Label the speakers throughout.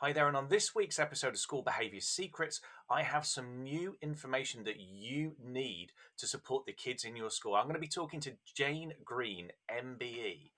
Speaker 1: Hi there, and on this week's episode of School Behaviour Secrets, I have some new information that you need to support the kids in your school. I'm going to be talking to Jane Green, MBE,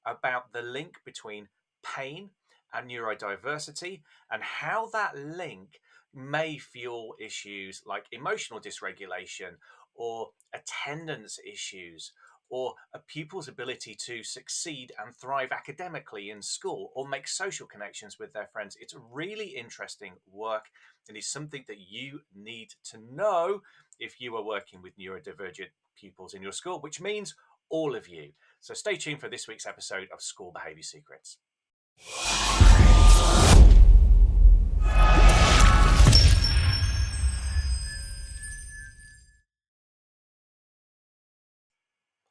Speaker 1: about the link between pain and neurodiversity and how that link may fuel issues like emotional dysregulation or attendance issues or a pupil's ability to succeed and thrive academically in school or make social connections with their friends. It's really interesting work and is something that you need to know if you are working with neurodivergent pupils in your school, which means all of you. So stay tuned for this week's episode of School Behaviour Secrets.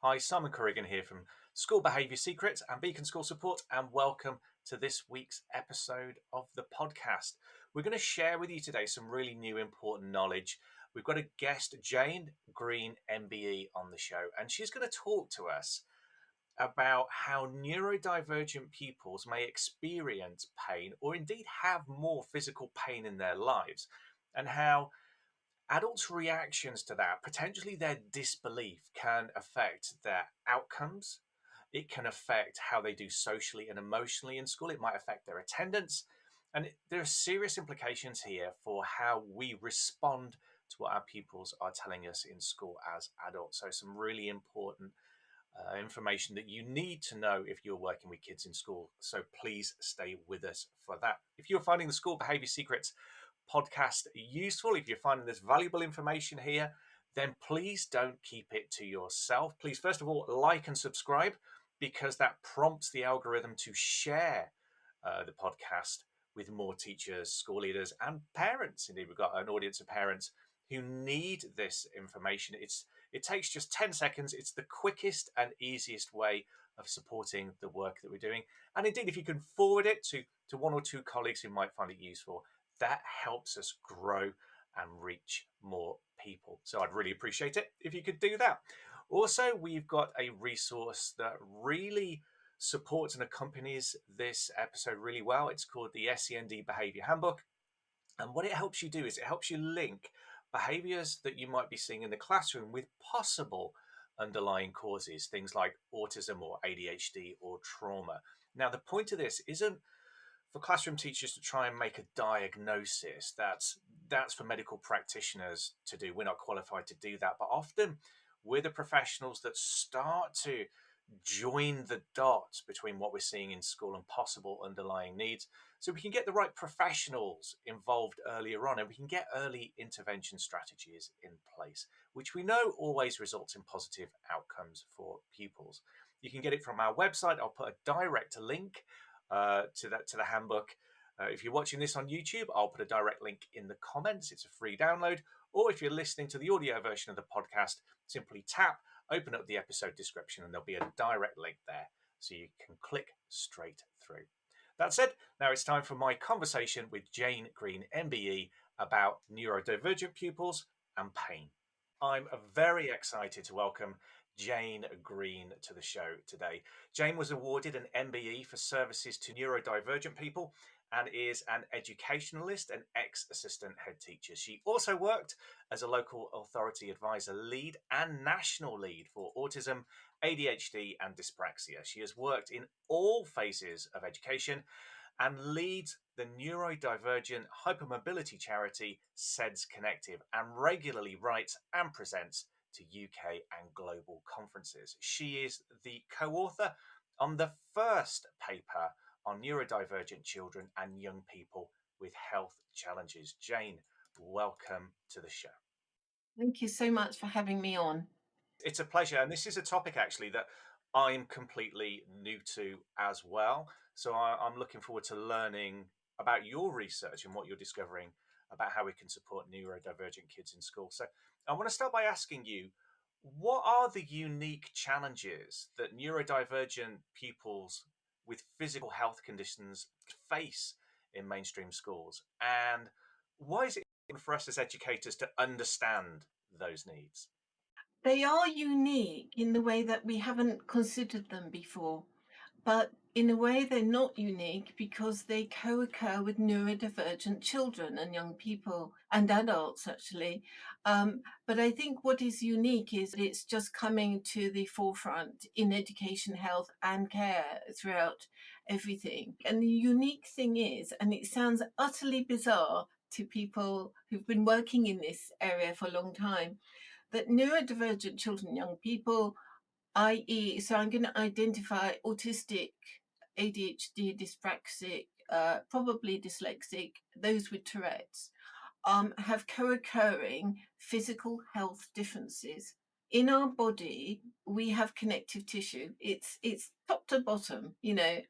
Speaker 1: Hi, Simon Currigan here from School Behaviour Secrets and Beacon School Support, and welcome to this week's episode of the podcast. We're going to share with you today some really new important knowledge. We've got a guest, Jane Green, MBE, on the show, and she's going to talk to us about how neurodivergent pupils may experience pain or indeed have more physical pain in their lives, and how adults' reactions to that, potentially their disbelief, can affect their outcomes. It can affect how they do socially and emotionally in school. It might affect their attendance. And there are serious implications here for how we respond to what our pupils are telling us in school as adults. So, some really important information that you need to know if you're working with kids in school. So, please stay with us for that. If you're finding the School Behaviour Secrets podcast useful, if you're finding this valuable information here, then please don't keep it to yourself. Please, first of all, like and subscribe, because that prompts the algorithm to share the podcast with more teachers, school leaders, and parents. Indeed, we've got an audience of parents who need this information. It takes just 10 seconds. It's the quickest and easiest way of supporting the work that we're doing. And indeed, if you can forward it to one or two colleagues who might find it useful, that helps us grow and reach more people. So I'd really appreciate it if you could do that. Also, we've got a resource that really supports and accompanies this episode really well. It's called the SCD Behaviour Handbook. And what it helps you do is it helps you link behaviors that you might be seeing in the classroom with possible underlying causes, things like autism or ADHD or trauma. Now, the point of this isn't for classroom teachers to try and make a diagnosis. That's for medical practitioners to do. We're not qualified to do that, but often we're the professionals that start to join the dots between what we're seeing in school and possible underlying needs, so we can get the right professionals involved earlier on, and we can get early intervention strategies in place, which we know always results in positive outcomes for pupils. You can get it from our website. I'll put a direct link to the handbook. If you're watching this on YouTube, I'll put a direct link in the comments. It's a free download. Or if you're listening to the audio version of the podcast, simply open up the episode description, and there'll be a direct link there, so you can click straight through. That said, now it's time for my conversation with Jane Green, MBE, about neurodivergent pupils and pain. I'm very excited to welcome Jane Green to the show today. Jane was awarded an MBE for services to neurodivergent people and is an educationalist and ex-assistant head teacher. She also worked as a local authority advisor lead and national lead for autism, ADHD, and dyspraxia. She has worked in all phases of education and leads the neurodivergent hypermobility charity SEDS Connective, and regularly writes and presents to UK and global conferences. She is the co-author on the first paper on neurodivergent children and young people with health challenges. Jane, welcome to the show.
Speaker 2: Thank you so much for having me on.
Speaker 1: It's a pleasure. And this is a topic actually that I'm completely new to as well. So I'm looking forward to learning about your research and what you're discovering about how we can support neurodivergent kids in school. So I want to start by asking you, what are the unique challenges that neurodivergent pupils with physical health conditions face in mainstream schools? And why is it important for us as educators to understand those needs?
Speaker 2: They are unique in the way that we haven't considered them before. but in a way they're not unique because they co-occur with neurodivergent children and young people and adults actually. But I think what is unique is it's just coming to the forefront in education, health and care throughout everything. And the unique thing is, and it sounds utterly bizarre to people who've been working in this area for a long time, that neurodivergent children and young people, i.e., so I'm going to identify autistic, ADHD, dyspraxic, probably dyslexic, those with Tourette's, have co-occurring physical health differences. In our body, we have connective tissue. It's top to bottom,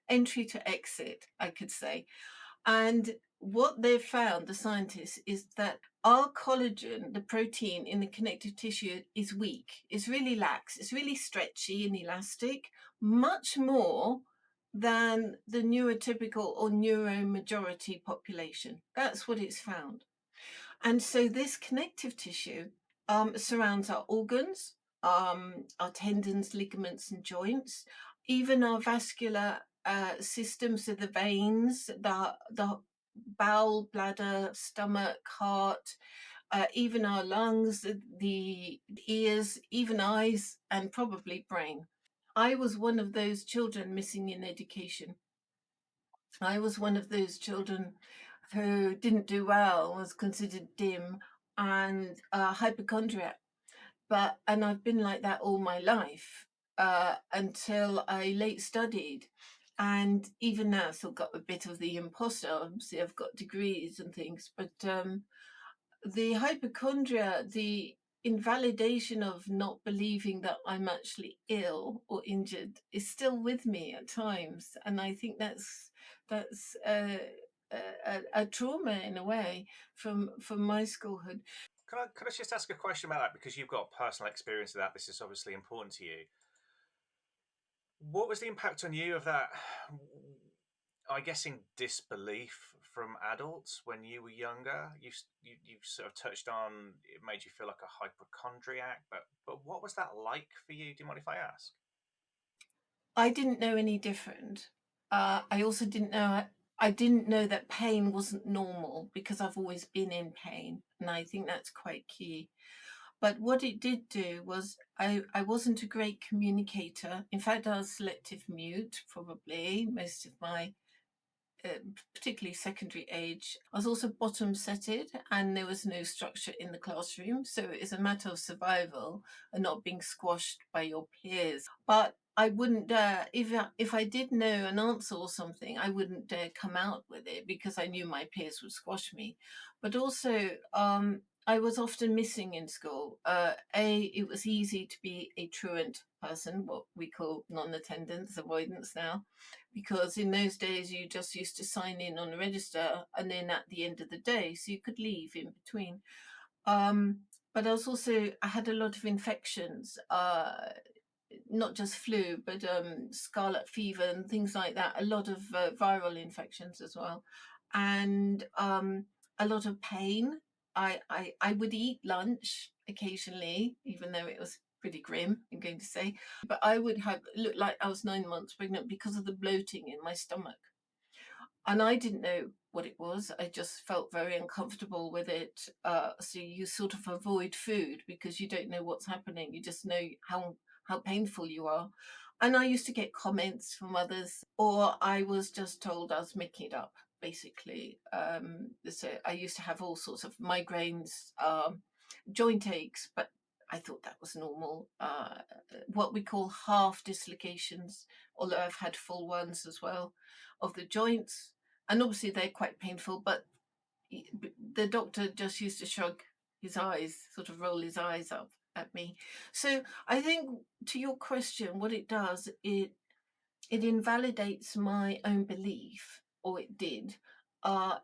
Speaker 2: entry to exit, I could say. And what they've found, the scientists, is that our collagen, the protein in the connective tissue, is weak. It's really lax. It's really stretchy and elastic, much more than the neurotypical or neuromajority population. That's what it's found. And so this connective tissue surrounds our organs, our tendons, ligaments, and joints, even our vascular systems, so the veins, the bowel, bladder, stomach, heart, even our lungs, the ears, even eyes, and probably brain. I was one of those children missing in education. I was one of those children who didn't do well, was considered dim and hypochondriac. And I've been like that all my life until I late studied. And even now, I've still got a bit of the imposter. Obviously, I've got degrees and things, but the hypochondria, the invalidation of not believing that I'm actually ill or injured is still with me at times, and I think that's a trauma in a way from my schoolhood.
Speaker 1: Can I just ask a question about that, because you've got personal experience of that? This is obviously important to you. What was the impact on you of that? I'm guessing disbelief from adults when you were younger. You sort of touched on it made you feel like a hypochondriac, but what was that like for you? Do you mind if I ask?
Speaker 2: I didn't know any different. I also I didn't know that pain wasn't normal because I've always been in pain, and I think that's quite key. But what it did do was I wasn't a great communicator. In fact, I was selective mute, probably most of my particularly secondary age. I was also bottom setted and there was no structure in the classroom. So it's a matter of survival and not being squashed by your peers. But I wouldn't dare, if I did know an answer or something, I wouldn't dare come out with it because I knew my peers would squash me. But also, I was often missing in school. It was easy to be a truant person, what we call non-attendance avoidance now, because in those days you just used to sign in on a register and then at the end of the day, so you could leave in between. But I had a lot of infections, not just flu, but scarlet fever and things like that. A lot of viral infections as well, and a lot of pain. I would eat lunch occasionally, even though it was pretty grim, I'm going to say, but I would have looked like I was 9 months pregnant because of the bloating in my stomach. And I didn't know what it was. I just felt very uncomfortable with it. So you sort of avoid food because you don't know what's happening. You just know how painful you are. And I used to get comments from others, or I was just told I was making it up, basically. So I used to have all sorts of migraines, joint aches, but I thought that was normal. What we call half dislocations, although I've had full ones as well, of the joints. And obviously they're quite painful, but the doctor just used to shrug his eyes, sort of roll his eyes up at me. So I think to your question, what it does, it invalidates my own belief, or it did,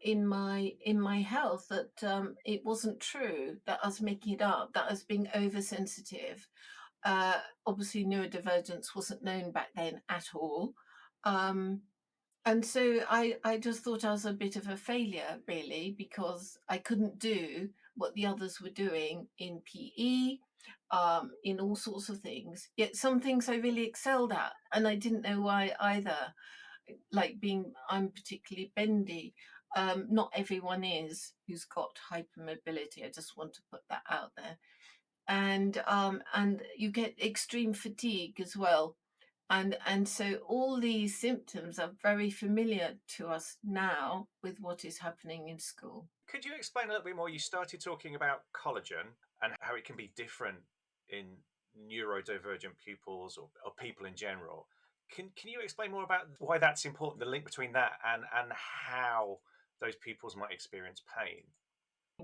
Speaker 2: in my health, that it wasn't true, that I was making it up, that I was being oversensitive. Obviously, neurodivergence wasn't known back then at all. And so I just thought I was a bit of a failure, really, because I couldn't do what the others were doing in PE. in all sorts of things. Yet some things I really excelled at, and I didn't know why either. Like I'm particularly bendy. Not everyone is who's got hypermobility. I just want to put that out there. And you get extreme fatigue as well. And so all these symptoms are very familiar to us now with what is happening in school.
Speaker 1: Could you explain a little bit more? You started talking about collagen and how it can be different in neurodivergent pupils or people in general. Can you explain more about why that's important, the link between that and how those pupils might experience pain?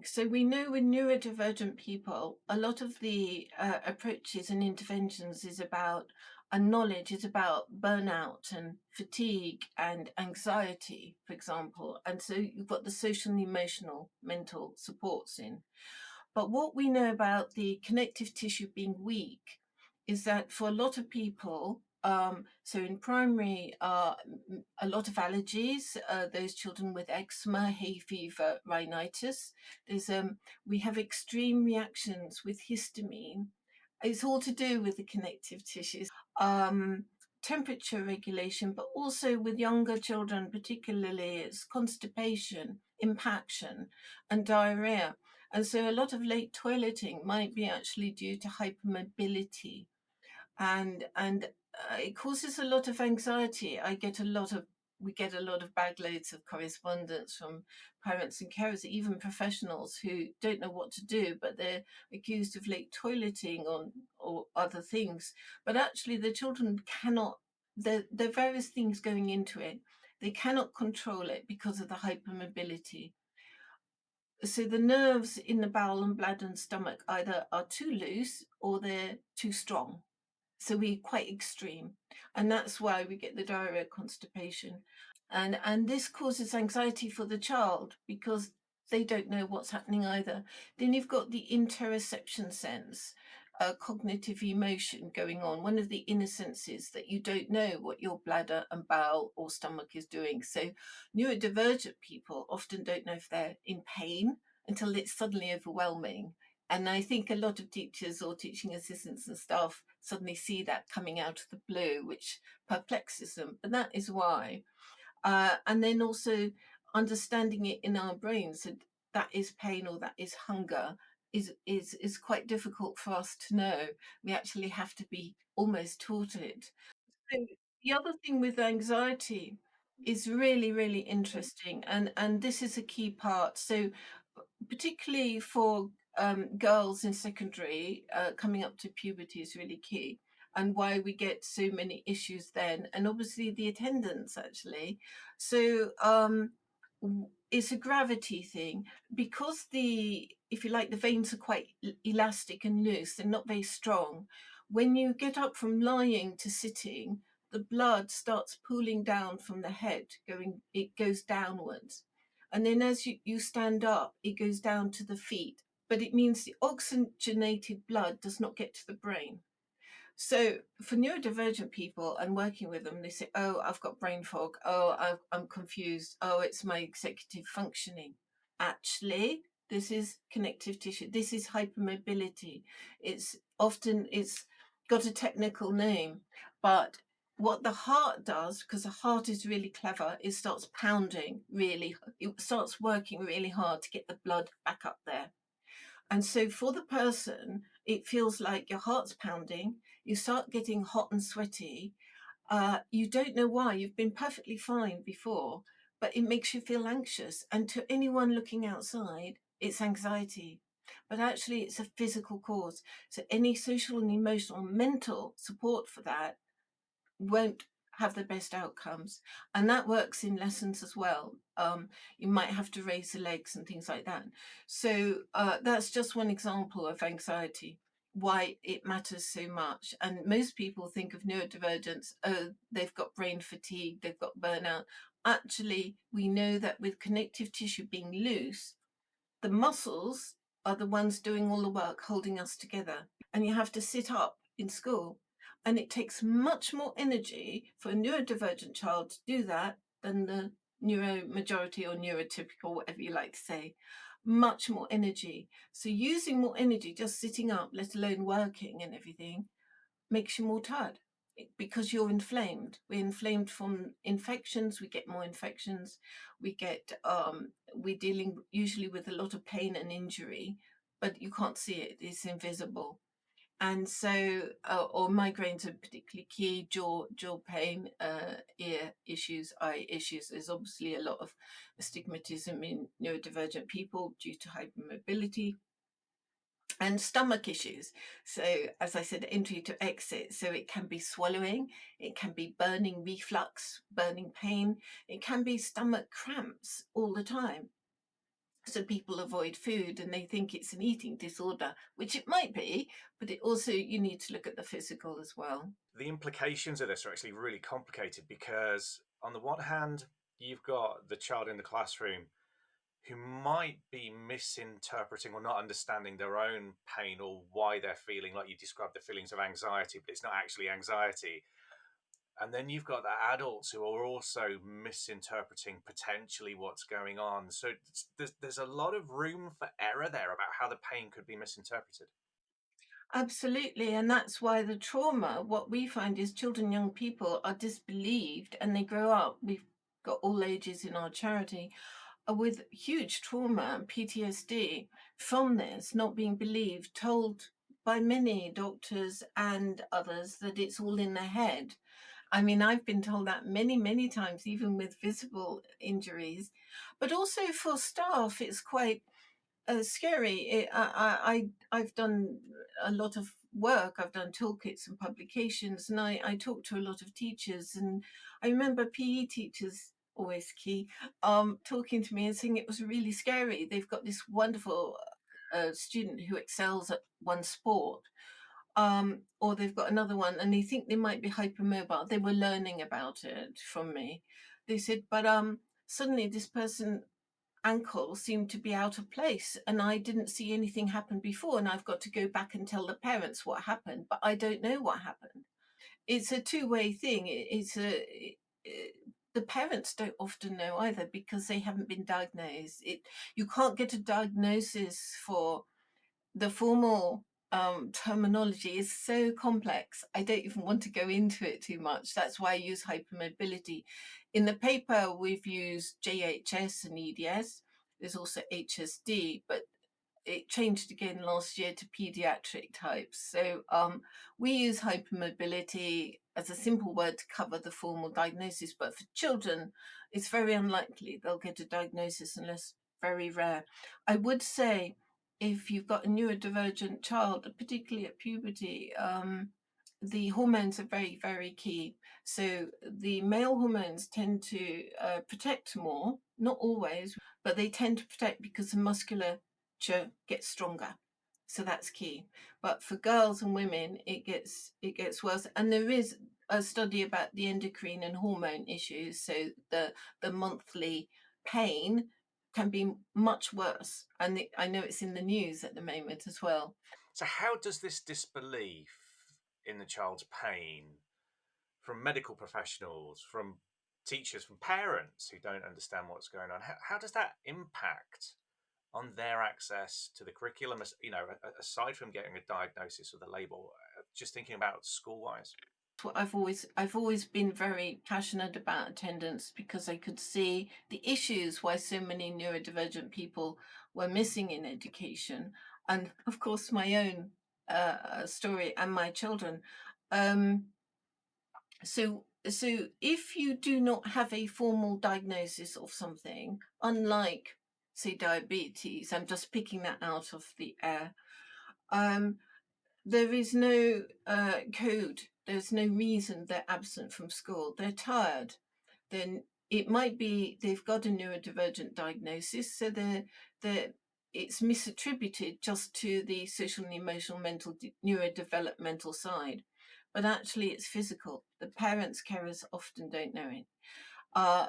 Speaker 2: So we know with neurodivergent people, a lot of the approaches and interventions is about, and knowledge is about burnout and fatigue and anxiety, for example. And so you've got the social and emotional mental supports in. But what we know about the connective tissue being weak is that for a lot of people, so in primary, a lot of allergies, those children with eczema, hay fever, rhinitis, there's we have extreme reactions with histamine. It's all to do with the connective tissues, temperature regulation, but also with younger children, particularly, it's constipation, impaction, and diarrhea. And so a lot of late toileting might be actually due to hypermobility, and it causes a lot of anxiety. We get a lot of bagloads of correspondence from parents and carers, even professionals who don't know what to do, but they're accused of late toileting or other things. But actually, the children cannot. There are various things going into it. They cannot control it because of the hypermobility. So the nerves in the bowel and bladder and stomach either are too loose or they're too strong. So we're quite extreme. And that's why we get the diarrhea, constipation. And this causes anxiety for the child because they don't know what's happening either. Then you've got the interoception sense, cognitive emotion going on. One of the inner senses that you don't know what your bladder and bowel or stomach is doing. So neurodivergent people often don't know if they're in pain until it's suddenly overwhelming. And I think a lot of teachers or teaching assistants and staff suddenly see that coming out of the blue, which perplexes them. But that is why. And then also understanding it in our brains that that is pain or that is hunger is quite difficult for us to know. We actually have to be almost taught it. So the other thing with anxiety is really, really interesting, and this is a key part. So particularly for girls in secondary, coming up to puberty is really key, and why we get so many issues then, and obviously the attendance actually. So it's a gravity thing because if you like, the veins are quite elastic and loose. They're not very strong. When you get up from lying to sitting, the blood starts pooling down from the head, it goes downwards. And then as you stand up, it goes down to the feet. But it means the oxygenated blood does not get to the brain. So for neurodivergent people and working with them, they say, oh, I've got brain fog. Oh, I'm confused. Oh, it's my executive functioning. Actually, this is connective tissue. This is hypermobility. It's got a technical name, but what the heart does, because the heart is really clever, it starts pounding it starts working really hard to get the blood back up there. And so for the person, it feels like your heart's pounding, you start getting hot and sweaty. You don't know why, you've been perfectly fine before, but it makes you feel anxious. And to anyone looking outside, it's anxiety. But actually, it's a physical cause. So any social and emotional and mental support for that won't have the best outcomes. And that works in lessons as well. You might have to raise the legs and things like that. So that's just one example of anxiety, why it matters so much. And most people think of neurodivergence, oh, they've got brain fatigue, they've got burnout. Actually, we know that with connective tissue being loose, the muscles are the ones doing all the work, holding us together. And you have to sit up in school. And it takes much more energy for a neurodivergent child to do that than the neuromajority or neurotypical, whatever you like to say, much more energy. So using more energy, just sitting up, let alone working and everything, makes you more tired because you're inflamed. We're inflamed from infections. We get more infections. We're dealing usually with a lot of pain and injury, but you can't see it. It's invisible. And so, or migraines are particularly key. Jaw pain, ear issues, eye issues. There's obviously a lot of astigmatism in neurodivergent people due to hypermobility, and stomach issues. So, as I said, entry to exit. So it can be swallowing, it can be burning reflux, burning pain, it can be stomach cramps all the time. So people avoid food and they think it's an eating disorder, which it might be, but it also, you need to look at the physical as well.
Speaker 1: The implications of this are actually really complicated because, on the one hand, you've got the child in the classroom who might be misinterpreting or not understanding their own pain or why they're feeling, like you described, the feelings of anxiety, but it's not actually anxiety. And then you've got the adults who are also misinterpreting potentially what's going on. So there's a lot of room for error there about how the pain could be misinterpreted.
Speaker 2: Absolutely. And that's why the trauma, what we find is children, young people are disbelieved and they grow up. We've got all ages in our charity with huge trauma and PTSD from this, not being believed, told by many doctors and others that it's all in their head. I mean, I've been told that many, many times, even with visible injuries. But also for staff, it's quite scary. I've done a lot of work. I've done toolkits and publications, and I talk to a lot of teachers. And I remember PE teachers, always key, talking to me and saying it was really scary. They've got this wonderful student who excels at one sport, or they've got another one, and they think they might be hypermobile. They were learning about it from me. They said, but suddenly this person ankle seemed to be out of place and I didn't see anything happen before, and I've got to go back and tell the parents what happened, but I don't know what happened. It's a two-way thing. The parents don't often know either because they haven't been diagnosed. You can't get a diagnosis for the formal terminology is so complex. I don't even want to go into it too much. That's why I use hypermobility. In the paper, we've used JHS and EDS. There's also HSD, but it changed again last year to pediatric types. So we use hypermobility as a simple word to cover the formal diagnosis, but for children, it's very unlikely they'll get a diagnosis unless very rare. I would say if you've got a neurodivergent child, particularly at puberty, the hormones are very, very key. So the male hormones tend to protect more, not always, but they tend to protect because the musculature gets stronger. So that's key. But for girls and women, it gets worse. And there is a study about the endocrine and hormone issues. So the monthly pain can be much worse. And I know it's in the news at the moment as well.
Speaker 1: So, how does this disbelief in the child's pain from medical professionals, from teachers, from parents who don't understand what's going on, how does that impact on their access to the curriculum? Aside from getting a diagnosis or the label, just thinking about school wise.
Speaker 2: What I've always been very passionate about attendance because I could see the issues why so many neurodivergent people were missing in education, and of course my own story and my children. Um, so if you do not have a formal diagnosis of something, unlike say diabetes, I'm just picking that out of the air. Um, there is no code. There's no reason they're absent from school. They're tired. Then it might be they've got a neurodivergent diagnosis, so it's misattributed just to the social and emotional mental neurodevelopmental side. But actually, it's physical. The parents, carers often don't know it. Uh,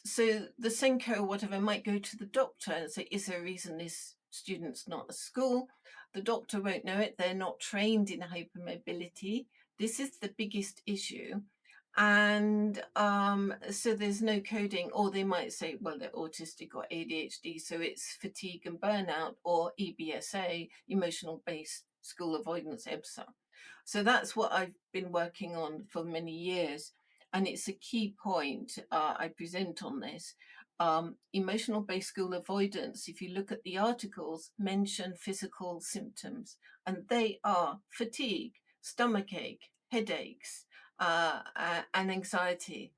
Speaker 2: so the Senko or whatever might go to the doctor and say, is there a reason this student's not at school? The doctor won't know it. They're not trained in hypermobility. This is the biggest issue. And so there's no coding, or they might say, well, they're autistic or ADHD, so it's fatigue and burnout, or EBSA, emotional based school avoidance, EBSA. So that's what I've been working on for many years. And it's a key point I present on this. Emotional based school avoidance, if you look at the articles, mention physical symptoms, and they are fatigue, stomachache, headaches, and anxiety.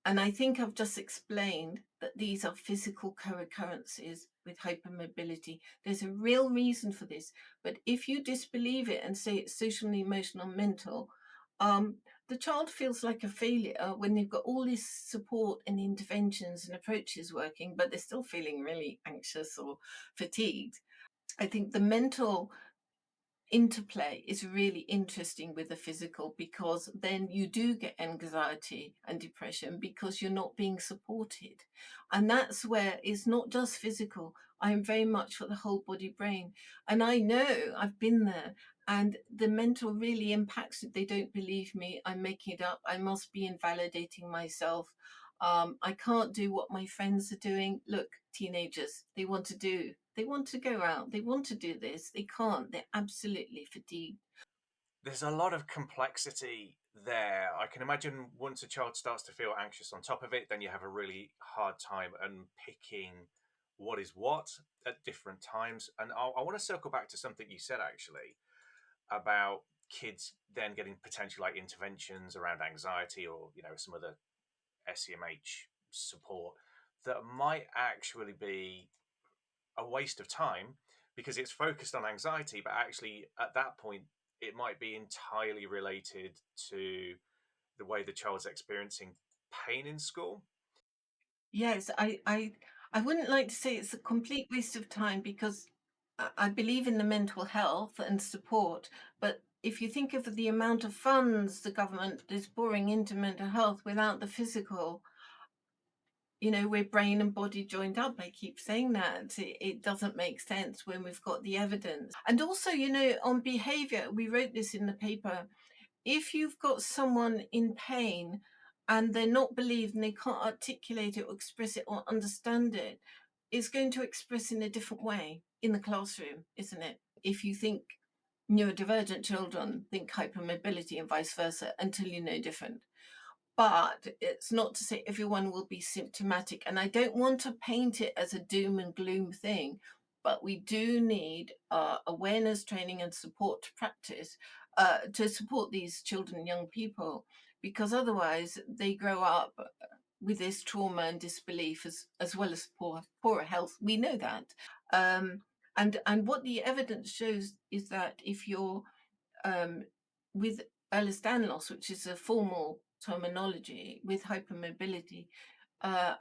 Speaker 2: And I think I've just explained that these are physical co-occurrences with hypermobility. There's a real reason for this. But if you disbelieve it and say it's social, emotional, mental, the child feels like a failure when they've got all this support and interventions and approaches working, but they're still feeling really anxious or fatigued. I think the mental interplay is really interesting with the physical, because then you do get anxiety and depression because you're not being supported. And that's where it's not just physical. I am very much for the whole body brain. And I know I've been there, and the mental really impacts it. They don't believe me. I'm making it up. I must be invalidating myself. I can't do what my friends are doing. Look, teenagers, they want to go out, they want to do this, they can't, they're absolutely fatigued.
Speaker 1: There's a lot of complexity there. I can imagine once a child starts to feel anxious on top of it, then you have a really hard time unpicking what is what at different times. And I want to circle back to something you said actually about kids then getting potential like interventions around anxiety or some other SEMH support that might actually be a waste of time because it's focused on anxiety, but actually at that point it might be entirely related to the way the child's experiencing pain in school.
Speaker 2: Yes, I wouldn't like to say it's a complete waste of time, because I believe in the mental health and support, but if you think of the amount of funds the government is pouring into mental health without the physical, we're brain and body joined up. I keep saying that. It doesn't make sense when we've got the evidence. And also, on behavior, we wrote this in the paper. If you've got someone in pain and they're not believed and they can't articulate it or express it or understand it, it's going to express in a different way in the classroom, isn't it? If you think neurodivergent children think hypermobility and vice versa, until you know different. But it's not to say everyone will be symptomatic. And I don't want to paint it as a doom and gloom thing, but we do need awareness training and support to practice to support these children and young people, because otherwise they grow up with this trauma and disbelief, as well as poorer health. We know that. Um, and what the evidence shows is that if you're um, with Ehlers-Danlos loss, which is a formal terminology, with hypermobility, uh,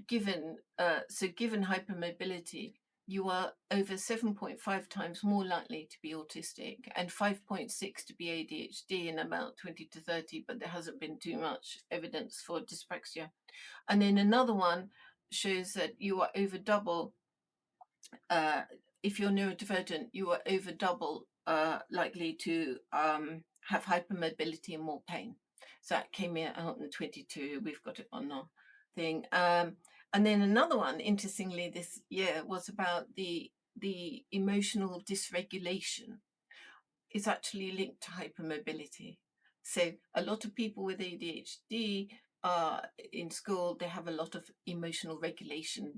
Speaker 2: given hypermobility, you are over 7.5 times more likely to be autistic and 5.6 to be ADHD in about 20 to 30, but there hasn't been too much evidence for dyspraxia. And then another one shows that you are over double if you're neurodivergent, you are over double likely to have hypermobility and more pain. So that came out in 22. We've got it on our thing. And then another one, interestingly, this year was about the emotional dysregulation. It's actually linked to hypermobility. So a lot of people with ADHD in school, they have a lot of emotional regulation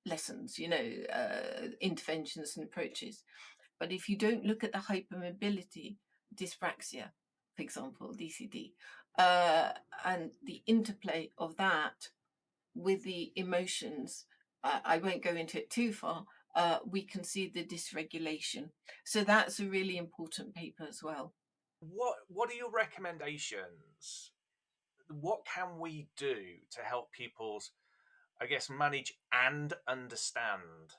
Speaker 2: lessons, interventions and approaches. But if you don't look at the hypermobility, dyspraxia, for example, DCD, and the interplay of that with the emotions, I won't go into it too far, we can see the dysregulation. So that's a really important paper as well.
Speaker 1: What are your recommendations? What can we do to help pupils, I guess, manage and understand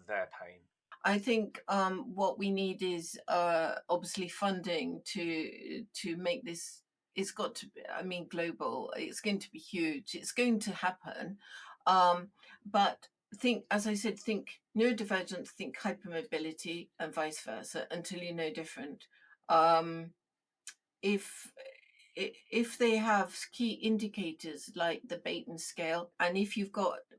Speaker 1: their pain?
Speaker 2: I think what we need is obviously funding to make this. It's got to be, I mean, global. It's going to be huge. It's going to happen. But think, as I said, think neurodivergent, think hypermobility, and vice versa until you know different. If if they have key indicators like the Baton scale, and if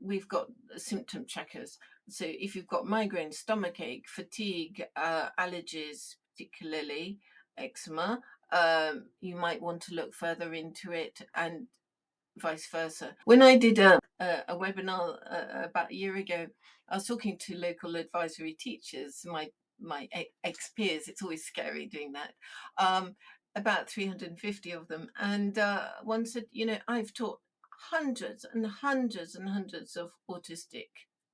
Speaker 2: we've got symptom checkers. So if you've got migraine, stomachache, fatigue, allergies, particularly eczema, you might want to look further into it, and vice versa. When I did a webinar about a year ago, I was talking to local advisory teachers, my ex peers. It's always scary doing that. About 350 of them, and one said, I've taught hundreds and hundreds and hundreds of autistic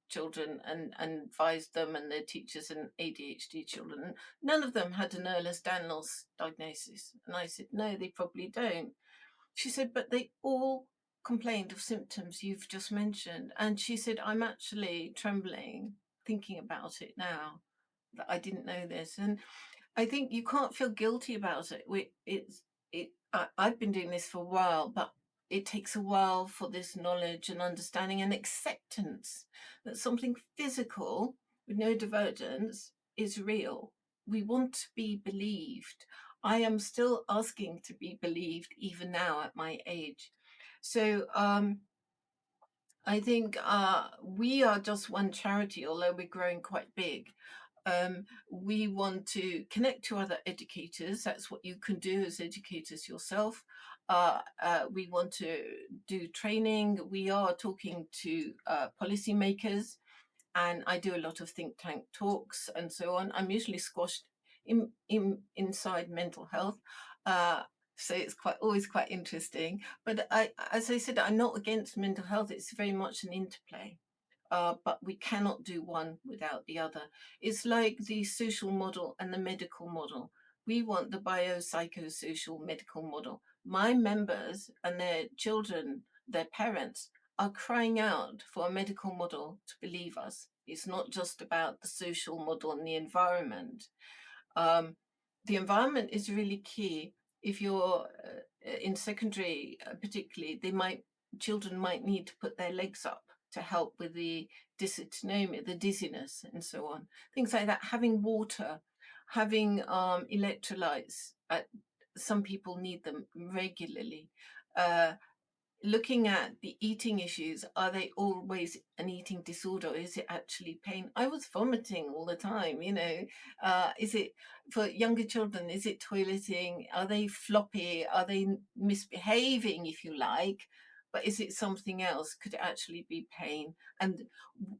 Speaker 2: children and advised them and their teachers and ADHD children. None of them had an Ehlers-Danlos diagnosis, and I said, no, they probably don't. She said, but they all complained of symptoms you've just mentioned. And she said, I'm actually trembling thinking about it now that I didn't know this. And I think you can't feel guilty about it. I've been doing this for a while, but it takes a while for this knowledge and understanding and acceptance that something physical with no divergence is real. We want to be believed. I am still asking to be believed even now at my age. So I think we are just one charity, although we're growing quite big. We want to connect to other educators. That's what you can do as educators yourself. We want to do training. We are talking to policymakers, and I do a lot of think tank talks and so on. I'm usually squashed inside mental health. So it's always quite interesting. But as I said, I'm not against mental health. It's very much an interplay. But we cannot do one without the other. It's like the social model and the medical model. We want the biopsychosocial medical model. My members and their children, their parents, are crying out for a medical model to believe us. It's not just about the social model and the environment. Um, the environment is really key. If you're in secondary, particularly, children might need to put their legs up to help with the dysautonomia, the dizziness, and so on. Things like that. Having water, having electrolytes. Some people need them regularly. Uh, Looking at the eating issues, are they always an eating disorder? Or is it actually pain? I was vomiting all the time, Is it for younger children? Is it toileting? Are they floppy? Are they misbehaving, if you like? But is it something else? Could it actually be pain? And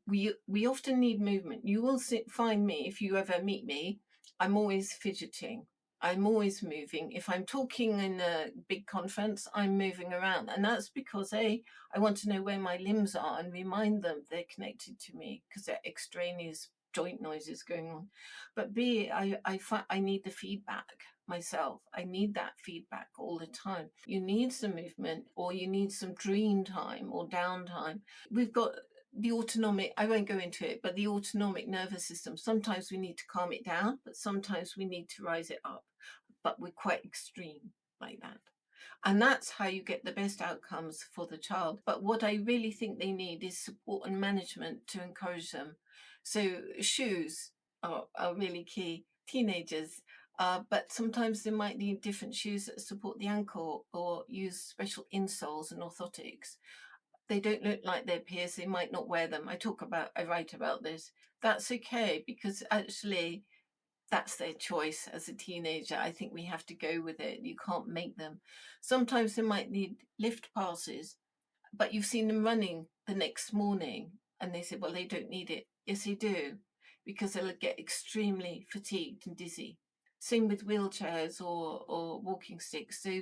Speaker 2: we often need movement. You will find me, if you ever meet me, I'm always fidgeting. I'm always moving. If I'm talking in a big conference, I'm moving around. And that's because I want to know where my limbs are and remind them they're connected to me because they're extraneous joint noises going on. But B, I need the feedback myself. I need that feedback all the time. You need some movement, or you need some dream time or downtime. We've got the autonomic, I won't go into it, but the autonomic nervous system, sometimes we need to calm it down, but sometimes we need to rise it up. But we're quite extreme like that. And that's how you get the best outcomes for the child. But what I really think they need is support and management to encourage them. So shoes are really key. Teenagers, but sometimes they might need different shoes that support the ankle or use special insoles and orthotics. They don't look like their peers. They might not wear them. I write about this. That's okay, because actually that's their choice as a teenager. I think we have to go with it. You can't make them. Sometimes they might need lift passes, but you've seen them running the next morning and they say, well, they don't need it. Yes, they do, because they'll get extremely fatigued and dizzy. Same with wheelchairs or walking sticks. So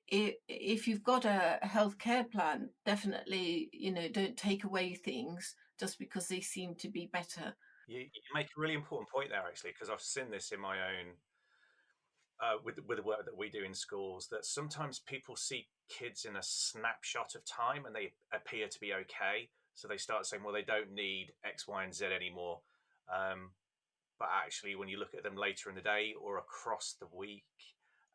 Speaker 2: if you've got a healthcare plan, definitely, don't take away things just because they seem to be better.
Speaker 1: You make a really important point there, actually, because I've seen this in my own with the work that we do in schools, that sometimes people see kids in a snapshot of time and they appear to be okay. So they start saying, well, they don't need X, Y, and Z anymore. But actually, when you look at them later in the day or across the week,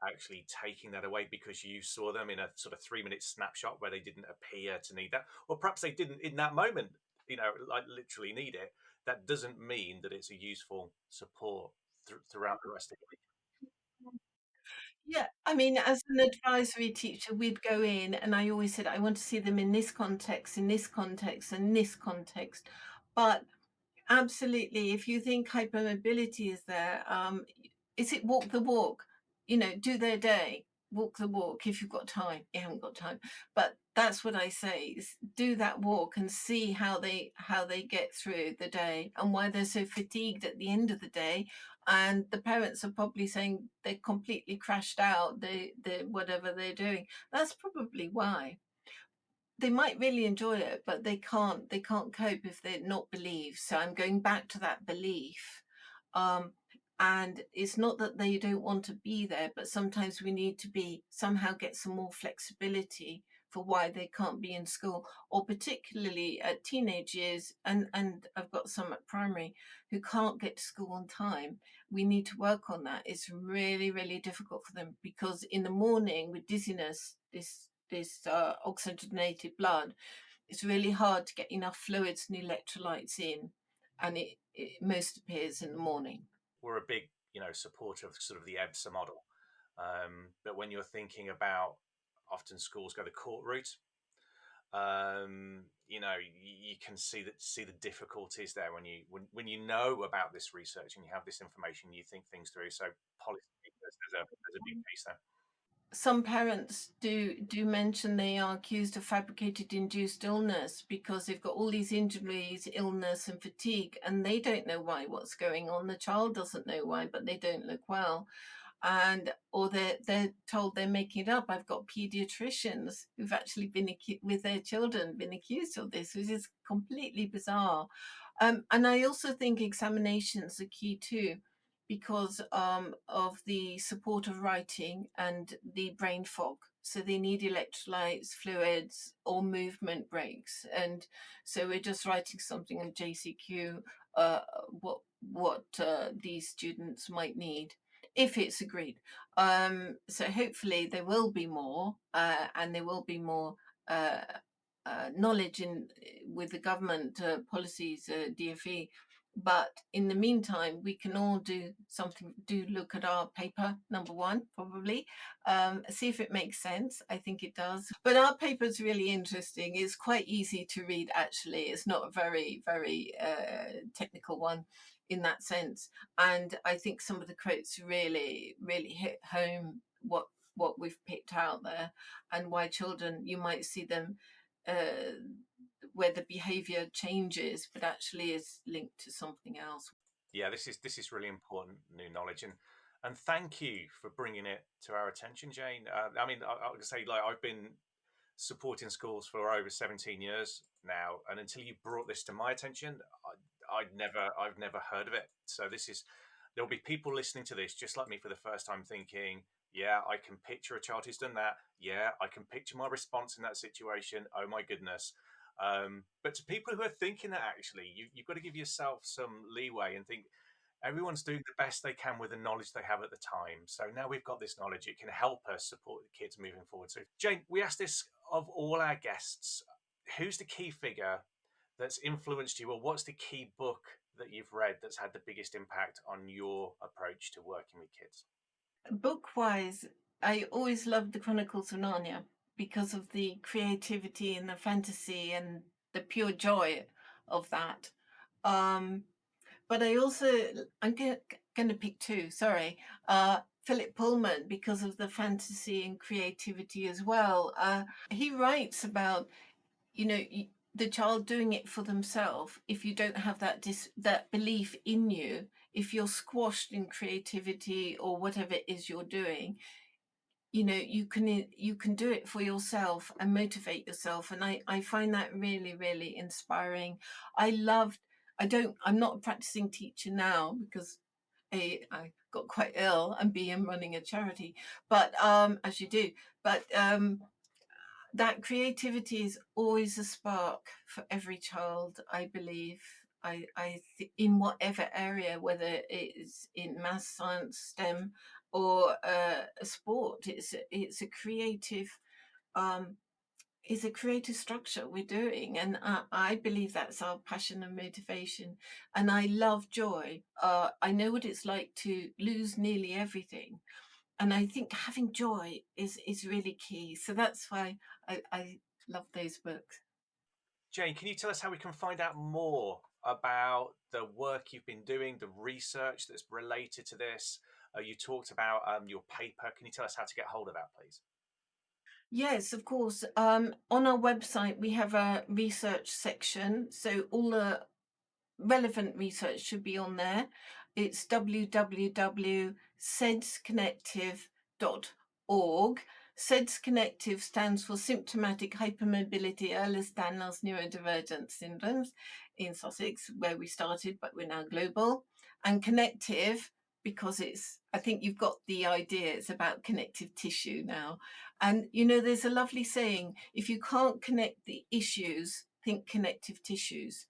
Speaker 1: actually taking that away because you saw them in a sort of 3 minute snapshot where they didn't appear to need that, or perhaps they didn't in that moment, like literally need it. That doesn't mean that it's a useful support throughout the rest of the week.
Speaker 2: Yeah, I mean, as an advisory teacher, we'd go in and I always said, "I want to see them in this context, in this context, and this context." But absolutely. If you think hypermobility is there, is it walk the walk? You know, do their day, walk the walk if you've got time. You haven't got time, but that's what I say: is do that walk and see how they get through the day and why they're so fatigued at the end of the day. And the parents are probably saying they're completely crashed out. They whatever they're doing. That's probably why they might really enjoy it, but they can't cope if they're not believed. So I'm going back to that belief. Um, and it's not that they don't want to be there, but sometimes we need to be somehow get some more flexibility for why they can't be in school, or particularly at teenage years, and I've got some at primary who can't get to school on time. We need to work on that. It's really, really difficult for them because in the morning with dizziness, this oxygenated blood, it's really hard to get enough fluids and electrolytes in, and it most appears in the morning.
Speaker 1: We're a big, supporter of sort of the EBSA model. But when you're thinking about, often schools go the court route. You can see the difficulties there when you know about this research and you have this information, you think things through. So policy, there's a big piece there.
Speaker 2: Some parents do mention they are accused of fabricated induced illness because they've got all these injuries, illness, and fatigue, and they don't know why, what's going on. The child doesn't know why, but they don't look well. And or they're told they're making it up. I've got pediatricians who've actually been with their children been accused of this, which is completely bizarre. And I also think examinations are key too, because of the support of writing and the brain fog. So they need electrolytes, fluids, or movement breaks. And so we're just writing something on JCQ, uh, what these students might need if it's agreed. So hopefully there will be more, and there will be more uh, knowledge in with the government policies, DFE. But in the meantime, we can all do something. Do look at our paper, number one, probably. See if it makes sense. I think it does. But our paper is really interesting. It's quite easy to read, actually. It's not a very, very technical one in that sense. And I think some of the quotes really, really hit home what we've picked out there, and why children, you might see them uh, where the behavior changes, but actually is linked to something else.
Speaker 1: Yeah, this is really important new knowledge, and thank you for bringing it to our attention, Jane. I mean, I would say, like, I've been supporting schools for over 17 years now, and until you brought this to my attention, I've never heard of it. So there'll be people listening to this just like me for the first time, thinking, yeah, I can picture a child who's done that. Yeah, I can picture my response in that situation. Oh my goodness. But to people who are thinking that, actually, you've got to give yourself some leeway and think everyone's doing the best they can with the knowledge they have at the time. So now we've got this knowledge, it can help us support the kids moving forward. So, Jane, we asked this of all our guests: who's the key figure that's influenced you, or what's the key book that you've read that's had the biggest impact on your approach to working with kids?
Speaker 2: Book wise, I always loved the Chronicles of Narnia because of the creativity and the fantasy and the pure joy of that. Um, but I also, I'm going to pick two, sorry. Philip Pullman, because of the fantasy and creativity as well. He writes about, you know, the child doing it for themselves. If you don't have that belief in you, if you're squashed in creativity or whatever it is you're doing, you can do it for yourself and motivate yourself. And I find that really, really inspiring. I'm not a practicing teacher now because I got quite ill, and B, I'm running a charity, but as you do. But that creativity is always a spark for every child, I believe. In whatever area, whether it is in math, science, STEM, or a sport, it's a creative um, it's a creative structure we're doing, and I believe that's our passion and motivation. And I love joy. I know what it's like to lose nearly everything, And I think having joy is really key. So that's why I love those books.
Speaker 1: Jane, can you tell us how we can find out more about the work you've been doing, the research that's related to this? You talked about your paper. Can you tell us how to get hold of that, please?
Speaker 2: Yes, of course. On our website, we have a research section. So all the relevant research should be on there. It's www.sedsconnective.org. SEDS Connective stands for Symptomatic Hypermobility Ehlers-Danlos Neurodivergent Syndromes in Sussex, where we started, but we're now global. And connective, because I think you've got the idea, it's about connective tissue now. And, there's a lovely saying, if you can't connect the issues, think connective tissues.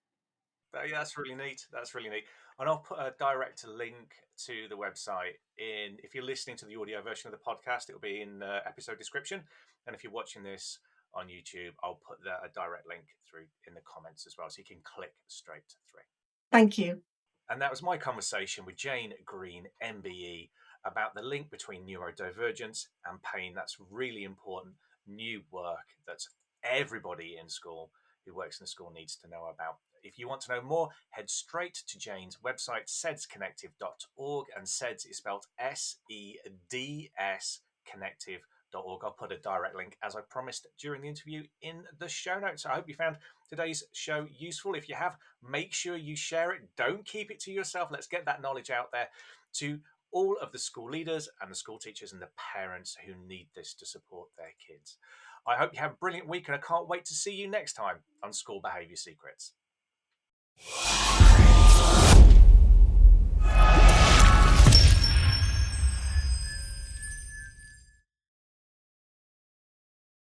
Speaker 1: Yeah, that's really neat. That's really neat. And I'll put a direct link to the website in. If you're listening to the audio version of the podcast, it'll be in the episode description. And if you're watching this on YouTube, I'll put a direct link through in the comments as well, so you can click straight through.
Speaker 2: Thank you.
Speaker 1: And that was my conversation with Jane Green, MBE, about the link between neurodivergence and pain. That's really important new work that everybody in school who works in the school needs to know about. If you want to know more, head straight to Jane's website, sedsconnective.org, and SEDS is spelled SEDS connective.org. I'll put a direct link, as I promised during the interview, in the show notes. I hope you found today's show useful. If you have, make sure you share it. Don't keep it to yourself. Let's get that knowledge out there to all of the school leaders and the school teachers and the parents who need this to support their kids. I hope you have a brilliant week, and I can't wait to see you next time on School Behaviour Secrets.